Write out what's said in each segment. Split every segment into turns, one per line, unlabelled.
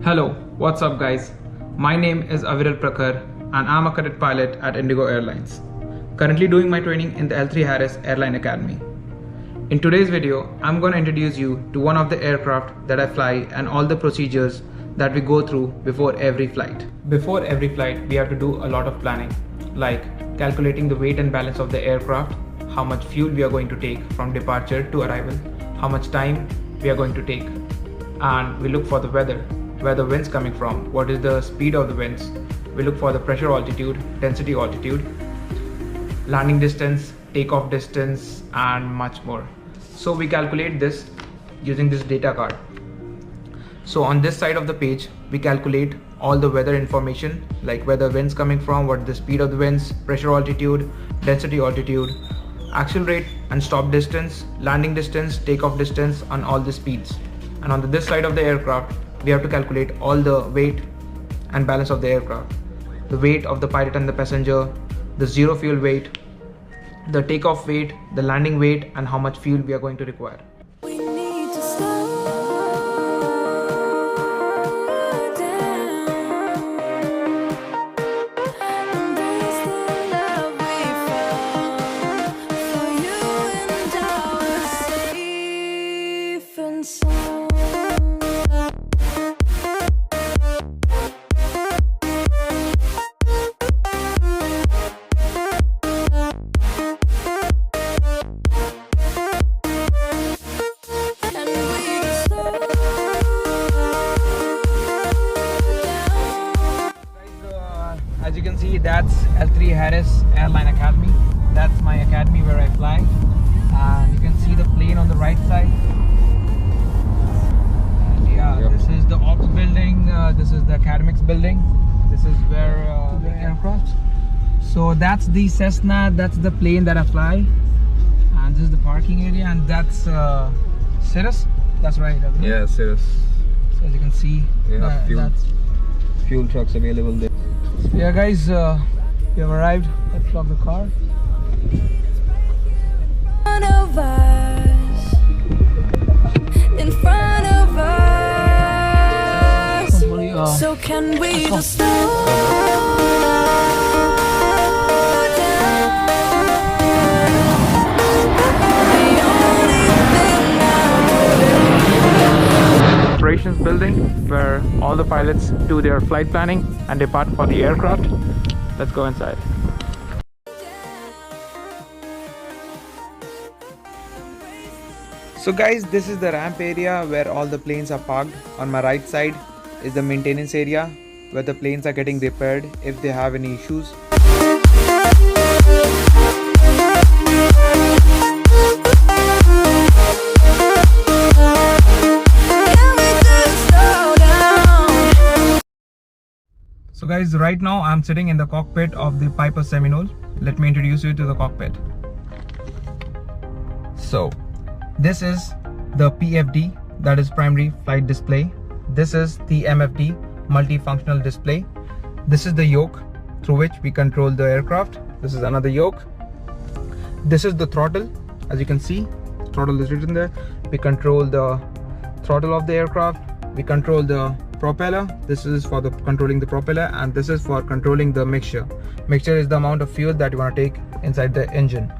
Hello, what's up guys? My name is Aviral Prakhar and I'm a cadet pilot at Indigo Airlines. Currently doing my training in the L3 Harris Airline Academy. In today's video, I'm going to introduce you to one of the aircraft that I fly and all the procedures that we go through before every flight. Before every flight, we have to do a lot of planning, like calculating the weight and balance of the aircraft, how much fuel we are going to take from departure to arrival, how much time we are going to take, and we look for the weather, where the wind's coming from, what is the speed of the winds. We look for the pressure altitude, density altitude, landing distance, takeoff distance, and much more. So we calculate this using this data card. So on this side of the page, we calculate all the weather information, like where the wind's coming from, what the speed of the winds, pressure altitude, density altitude, actual rate and stop distance, landing distance, takeoff distance, and all the speeds. And on this side of the aircraft, we have to calculate all the weight and balance of the aircraft. The weight of the pilot and the passenger, the zero fuel weight, the takeoff weight, the landing weight, and how much fuel we are going to require.
We need to slow down, embrace the love we found for you and our safe and sound.
As you can see, that's L3 Harris Airline Academy. That's my academy where I fly. And you can see the plane on the right side. And yeah, this is the ops building. This is the academics building. This is where the aircraft. So that's the Cessna. That's the plane that I fly. And this is the parking area. And that's Cirrus. That's right.
Yeah, Cirrus.
So as you can see, that's
Fuel trucks available there.
yeah guys, we have arrived. Let's lock the car.
In front of us, so can we just slow down? The only thing
Operations building where all the pilots do their flight planning and depart for the aircraft. Let's go inside. So guys, this is the ramp area where all the planes are parked. On my right side is the maintenance area where the planes are getting repaired if they have any issues. So guys, right now I'm sitting in the cockpit of the Piper Seminole. Let me introduce you to the cockpit. So this is the PFD, that is primary flight display. This is the MFD, multifunctional display. This is the yoke through which we control the aircraft. This is another yoke. This is the throttle. As you can see, throttle is written there. We control the throttle of the aircraft. We control the propeller. This is for controlling the propeller, and this is for controlling the mixture. Mixture is the amount of fuel that you want to take inside the engine.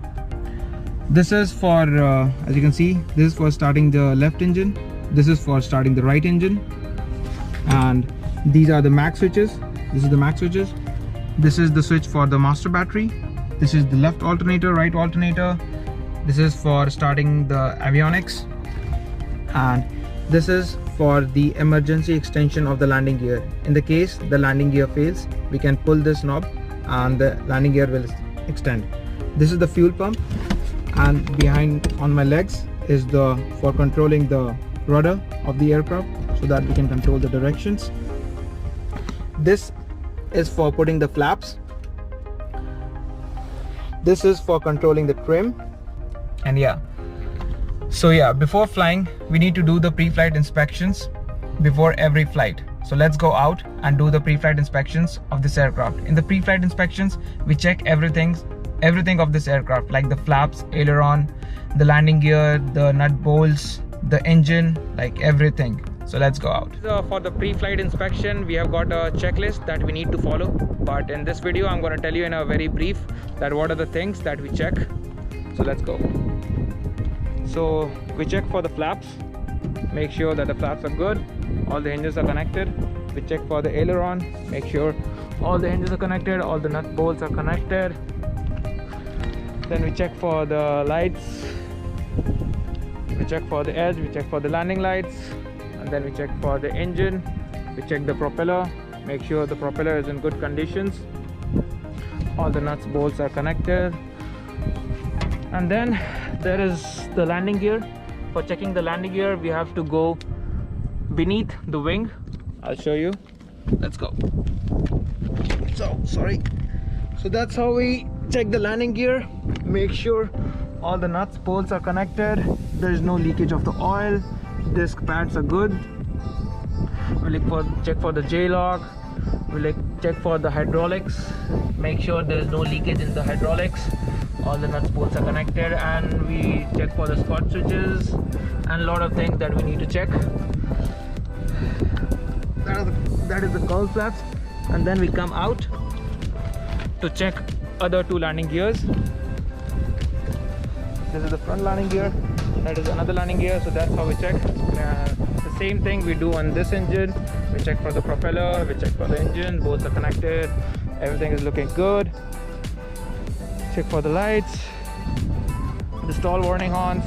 This is for as you can see, this is for starting the left engine, this is for starting the right engine, and these are the max switches. This is the max switches. This is the switch for the master battery. This is the left alternator, right alternator. This is for starting the avionics, and this is for the emergency extension of the landing gear. In the case the landing gear fails, we can pull this knob and the landing gear will extend. This is the fuel pump, and behind on my legs is the for controlling the rudder of the aircraft so that we can control the directions. This is for putting the flaps. This is for controlling the trim. And yeah, so yeah, before flying we need to do the pre-flight inspections before every flight. So let's go out and do the pre-flight inspections of this aircraft. In the pre-flight inspections, we check everything of this aircraft, like the flaps, aileron, the landing gear, the nut bolts, the engine, like everything. So let's go out. For the pre-flight inspection, we have got a checklist that we need to follow. But in this video, I'm going to tell you in a very brief that what are the things that we check. So let's go. So we check for the flaps. Make sure that the flaps are good. All the hinges are connected. We check for the aileron. Make sure all the hinges are connected. All the nut bolts are connected. Then we check for the lights. We check for the edge. We check for the landing lights. And then we check for the engine. We check the propeller, make sure the propeller is in good conditions. All the nuts bolts are connected. And then there is the landing gear. For checking the landing gear, we have to go beneath the wing. I'll show you. Let's go. So that's how we check the landing gear. Make sure all the nuts bolts are connected. There is no leakage of the oil. Disc pads are good. We check for the J-lock. We check for the hydraulics. Make sure there is no leakage in the hydraulics. All the nuts bolts are connected, and we check for the Scott switches and a lot of things that we need to check. That is the cowl flaps, and then we come out to check other two landing gears. This is the front landing gear. That is another landing gear, so that's how we check. The same thing we do on this engine. We check for the propeller, we check for the engine, both are connected, everything is looking good. Check for the lights, the stall warning horns,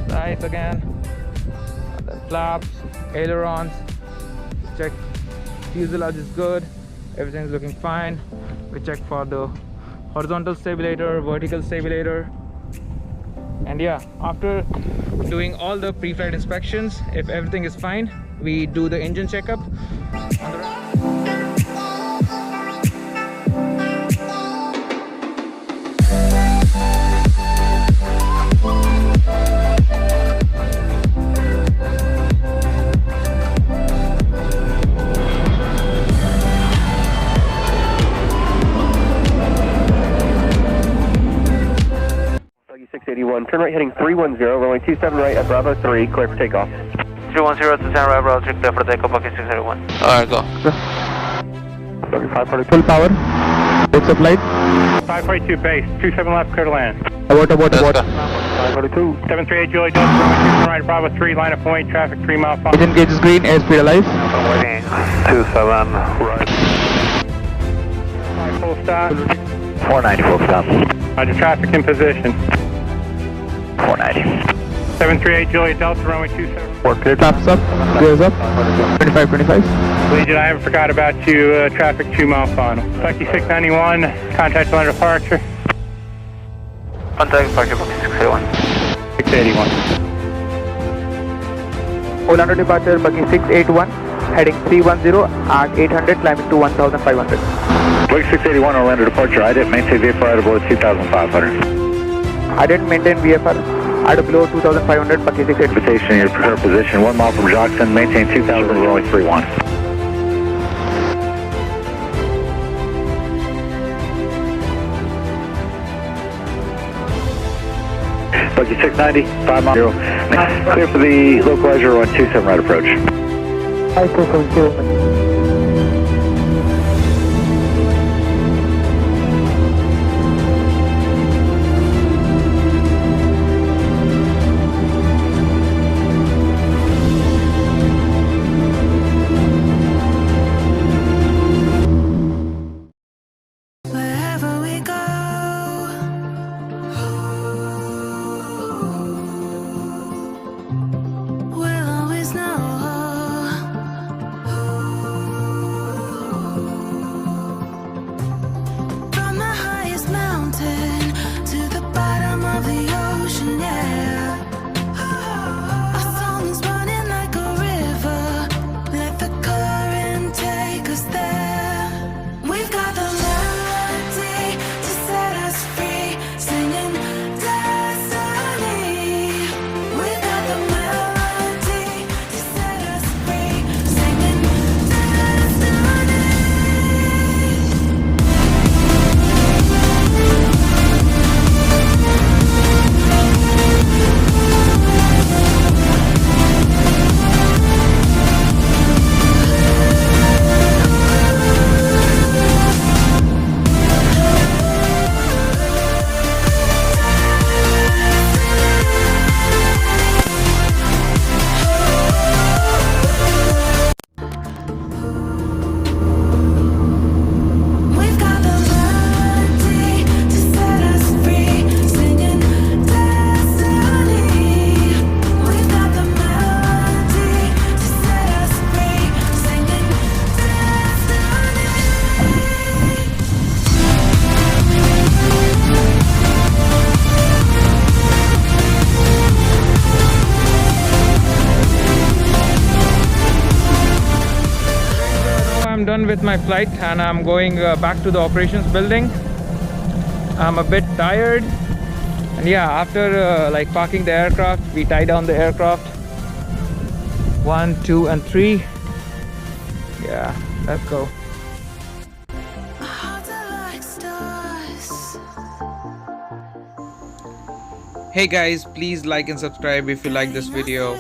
lights again, and then flaps, ailerons. Check fuselage is good, everything is looking fine. We check for the horizontal stabilizer, vertical stabilizer. And yeah, after doing all the pre-flight inspections, if everything is fine, we do the engine checkup.
Turn right heading 310, runway 27 right at Bravo 3, clear for takeoff.
310 to 10 right, Bravo 3, clear for takeoff, okay 681. Alright, go.
542 full power. What's up light?
542 base, 27 left, clear to land.
About.
542. 738 Julie, Delta, runway 27 right, Bravo 3, line of point, traffic 3 mile 5.
Engine gauge is green, airspeed alive.
I'm waiting. 27 right.
5 full stop.
490 full stop.
Roger, traffic in position.
490.
738 Juliet Delta, runway 27.
Port clear, taps up, gears up. 25.
Legion, I haven't forgot about you, traffic 2 mile final. Lucky 691, contact line departure.
Contact departure, booking 681.
681.
Orlando departure, booking 681, heading 310 at 800, climbing to 1500.
Book 681 Orlando departure, I didn't maintain VFR at below 2,500.
I didn't maintain VFR at below 2,500, Paki 681.
Invitation, your current position, 1 mile from Jackson, maintain 2,000, runway 31. Bucky 690, 5 mile, clear for the localizer on 27 right approach.
5270.
Wherever we go, we'll always know
done with my flight and I'm going back to the operations building. I'm a bit tired, and yeah, after like parking the aircraft, we tie down the aircraft. 1, 2, and 3. Yeah, let's go.
Hearts are like stars.
Hey guys, please like and subscribe if you like this video.